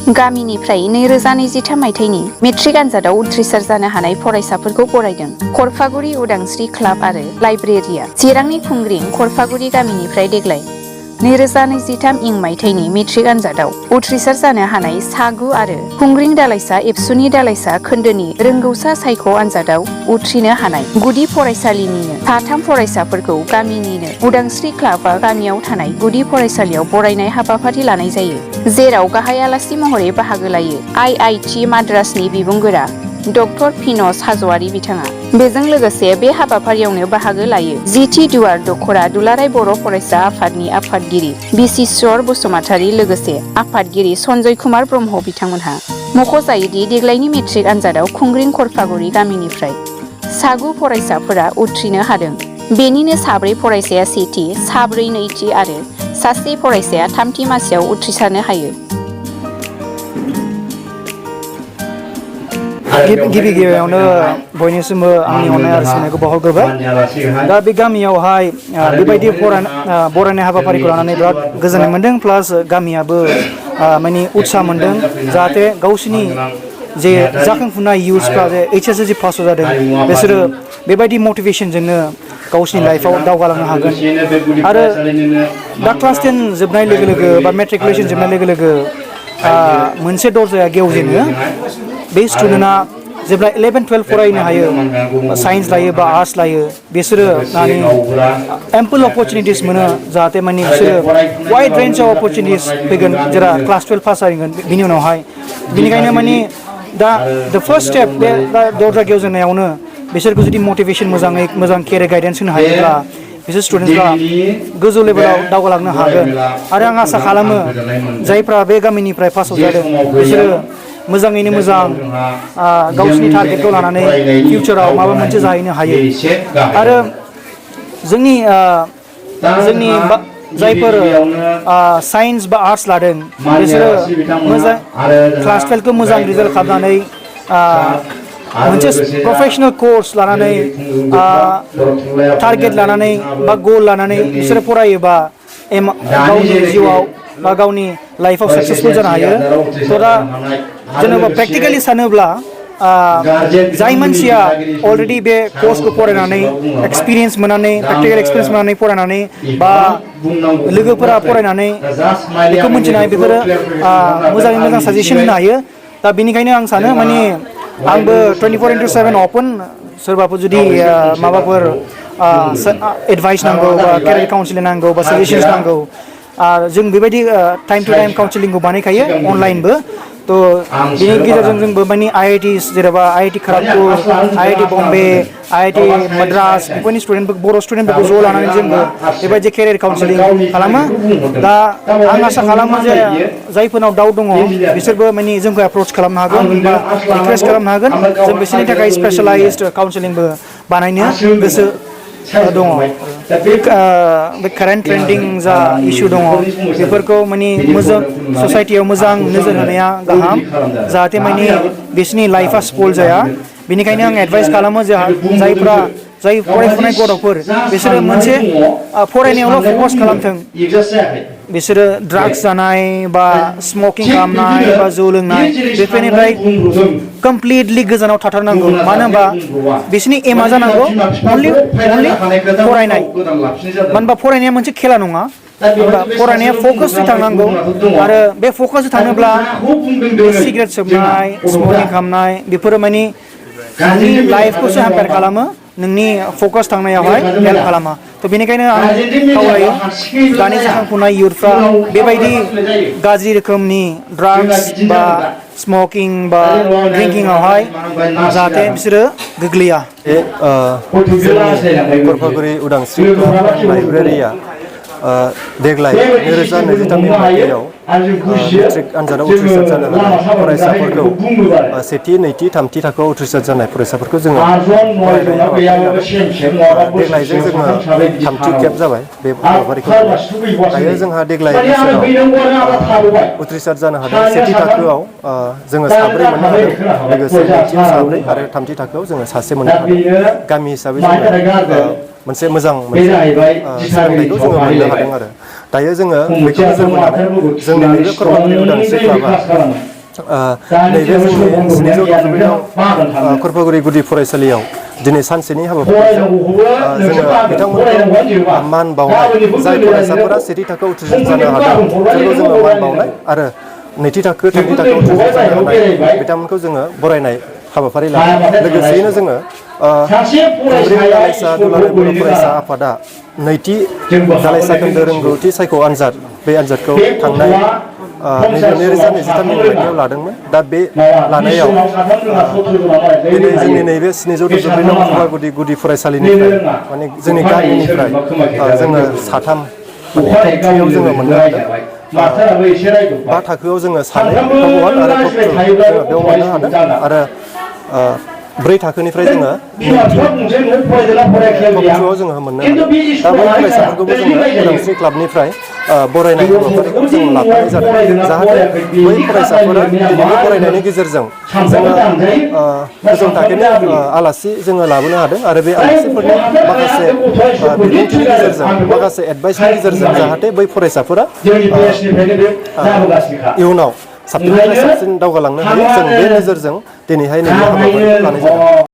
गामिनिफ्राय 2023 मायथाइनि मेट्रिक आनजादाव उथ्रिसार जानो हानाय फरायसाफोरखौ बरायदों। खरफागुरि उदांस्रि क्लाब आरो लाइब्रेरिया चिरांनि खुंग्रिं खरफागुरि गामिनिफ्राय देग्लाय 2023 इं मायथाइनि मेट्रिक आनजादाव उथ्रिसार जानो हानाय सा9 आरो खुंग्रिं दालाइसा एबसुनि दालाइसा खोन्दोनि रोंगौसा सायख' आनजादाव उथ्रिनो हानाय गुदि फरायसालिनिनो सा3 फरायसाफोरखौ गामिनिनो उदांस्रि क्लाबआ गामियाव थानाय गुदि फरायसालियाव बरायनाय हाबाफारि लानाय जायो, जेराव गाहाय आलासि महरै बाहागो लायो IIT माद्रासनि बिबुंगोरा डक्टर फिनस हाज'वारि बिथाङा। बेजों लोगोसे बे हाबाफारियावनो बाहागो लायो जिथि दुवार दख'रा दुलाराय बर' फरायसा आफादनि आफादगिरि बिसिस्वर बसुमतारी लोगोसे आफादगिरि सन्जय कुमार ब्रह्म बिथांमोनहा। मख'जायोदि देग्लायनि मेट्रिक आनजादाव खुंग्रिं खरफागुरि गामिनिफ्राय सा9 फरायसाफोरा उथ्रिनो हादों। बेनिनो सा4 फरायसाया सेथि, सा4 नैथि आरो सासे फरायसाया थामथि मासियाव उथ्रिसारनो हायो। गिबियावनो बयनिसिमबो आंनि अननाय आरो सिबिनायखौ बावहरग्रोबाय। दा बे गामियावहाय बेबायदि बरायनाय हाबाफारिखौ लानानै बिराद गोजोननाय मोन्दों, प्लास गामियाबो माने उत्साह मोन्दों जाहाथे गावसिनि जे जाखांफुनाय इयुथ्सफ्रा जे HSLC पास जादों बिसोरो बेबायदि मटिभेशनजोंनो गावसिनि लाइफआव दावगालांनो हागोन। आरो दा क्लास 10 जोबनाय लोगो लोगो बा मेट्रिकुलेसन जोबनाय लोगो लोगो मोनसे दरजाया गेवजेनो। बे स्टुडेन्टआ जेब्ला 11-12 फरायनो हायो, साइन्स लायो बा आर्ट्स लायो, बिसोरो माने एम्पल अपरचुनिटिस मोनो जाहाथे माने बिसोरो वाइड रेन्ज अफ अपरचुनिटिस फैगोन जेरा क्लास 12 पास जागोन बिनि उनावहाय। बिनिखायनो माने दा द फार्स्ट स्टेप बे दरजा गेवजेननायावनो बिसोरखौ जुदि मटिभेशन मोजां केरियार गाइडेन्स होनो हायोब्ला बिसोर स्टुडेन्टफ्रा गोजौ लेभेलाव दावगालांनो हागोन। आरो आं आसा खालामो जायफ्रा बे गामिनिफ्राय पास जादों बिसोरो मोजाङैनो मोजां गावसिनि टारगेटखौ लानानै फिउचाराव माबा मोनसे जाहैनो हायो। आरो जोंनि जायफोर साइन्स बा आर्ट्स लादों बिसोरो मोजां क्लास 12खौ मोजां रिजाल्ट खालामनानै मोनसे प्रफेशनेल कर्स लानानै टारगेट लानानै बा गल लानानै बिसोरो फरायोबा गावनि जिउआव बा गावनि लाइफआव साक्सेसफुल जानो हायो। थ' दा जेनेबा प्रेक्टिकेलि सानोब्ला जाय मानसिया अलरेडि बे कर्सखौ फरायनानै एक्सपिरियेन्स मोननानै प्रेक्टिकेल एक्सपिरियेन्स मोननानै फरायनानै बा लोगोफोरा फरायनानै बेखौ मिथिनाय बेफोरो मोजाङै मोजां साजेसन होनो हायो। दा बेनिखायनो आं सानो माने आंबो 24/7 अपेन। सोरबाफोर जुदि माबाफोर एडभाइस नांगौ बा केरियार काउन्सिलिं नांगौ बा साजेसन्स नांगौ, जों बेबायदि टाइम टु टाइम काउन्सिलिंखौ बानायखायो अनलाइनबो। तो बिनि गेजेरजों जोंबो माने IIT जेनेबा IIT Kharagpur, IIT Bombay, IIT Madras बेफोरनि बर' स्टुडेन्टफोरखौ ज' लानानै जोंबो बेबायदि केरियार काउन्सिलिं खालामो। दा आं आसा खालामो जे जायफोरनाव डाउट दङ बिसोरबो माने जोंखौ एप्रच खालामनो हागोन बा रिक्वेस्ट खालामनो हागोन। जों बिसोरनि थाखाय स्पेशलाइज्ड काउन्सिलिंबो बानायनो गोसो दङ। बे कारेन्ट ट्रेन्डिं जा इस्यु दङ बेफोरखौ माने मोजां ससाइटियाव मोजां नोजोर होनाया गाहाम, जाहाथे माने बिसोरनि लाइफआ स्पइल जाया। बेनिखायनो आं एडभाइस खालामो जाय फरायफुनाय गथ'फोर बिसोरो मोनसे फरायनायावल' फकास खालामथों, बिसोरो ड्राग्स जानाय बा स्मकिं खालामनाय बा जौ लोंनाय बेफोरनिफ्राय कमप्लिटलि गोजानाव थाथारनांगौ। मानो होनबा बिसोरनि एमआ जानांगौ अनलि फरायनाय। मानो होनबा फरायनाया मोनसे खेला नङा, फरायनाया फकासै थांनांगौ। आरो बे फकासै थाङोब्ला सिगारेट सोबनाय, स्मकिं खालामनाय बेफोरो माने नोंनि लाइफखौसो हेम्पार खालामो, नोंनि फकास थांनायावहाय हेल्प खालामा। थ' बेनिखायनो आं खावलायो दानि जाखांफुनाय इयुथफ्रा बेबायदि गाज्रि रोखोमनि ड्राग्स बा स्मकिं बा ड्रिंकिंआवहाय जाहाथे बिसोरो गोग्लैया। खरफागुरि उदांस्रि लाइब्रेरिया देग्लाय 2023 मायथाइयाव मेट्रिक आनजादाव उथ्रिसार जानो हानाय फरायसाफोरखौ सेथि, नैथि, थामथि थाखोआव उथ्रिसार जानाय फरायसाफोरखौ जोङो फरायनाय हाबाफारि लादों। देग्लायजों जोङो थामथि खेब जाबाय बे हाबाफारिखौ। दायो जोंहा देग्लाय बोसोराव उथ्रिसार जानो हादों। सेथि थाखोआव जोङो 4 मोननो हादों, लोगोसे नैथियाव 4 आरो थामथि थाखोआव जोङो 1 मोननो हादों। गामि हिसाबै जोङो मोनसे मोजां सोलोंथाइखौ जोङो मोननो हादों। आरो दायो जोङो बेखौ नोजोर बोनानै जोंनि नैबे खरफागुरि उदांस्रि क्लाबआ नैबे जोंनि 969 खरफागुरि गुदि फरायसालियाव दिनै सानसेनि हाबाफारिजों जोङो बिथांमोनखौ मान बावनाय जाय फरायसाफोरा सेथि थाखोआव उथ्रिसार जानो हादों बिसोरखौ जोङो मान बावनाय आरो नैथि थाखो थामथि थाखोआव उथ्रिसार जानो हानाय बिथांमोनखौ जोङो बरायनाय हाबाफारि लादों लोगोसेयैनो जोङो दालाइसा दुलाराय बर' फरायसा आफादा नैथि दालाइसा खोन्दो रोंगौथि सायख' आनजाद बे आनजादखौ थांनाय नैबे 2023 मायथाइयाव लादोंमोन दा बे लानायाव दिनै जोंनि नैबे 774 नं खरफागुरि गुदि फरायसालिनिफ्राय माने जोंनि गामिनिफ्राय जोङो साथाम माने टप 3आव जोङो मोननो हादों 5 थाखोआव जोङो सानै टप 1 आरो टप 2 जोङो बेयाव मोननो हादों आरो 4 थाखोनिफ्राय जोङो टप 2आव जोङो मोननो हादों दा बै फरायसाफोरखौबो जोङो उदांस्रि क्लाबनिफ्राय बरायनाय हाबाफारिखौ जों लाफानाय जादों जाहाथे बै फरायसाफोरा दिनैनि फरायनायनि गेजेरजों जोङो गोजौ थाखोनि आलासि जोङो लाबोनो हादों आरो बे आलासिफोरनि माखासे बिबुंथिनि गेजेरजों माखासे एडभाइसनि गेजेरजों जाहाथे बै फरायसाफोरा इयुनाव साबसिननिफ्राय साबसिन दावगालांनो हायो जों बे नोजोरजों दिनैहाय नैबे हाबाफारिखौ लानाय जादों।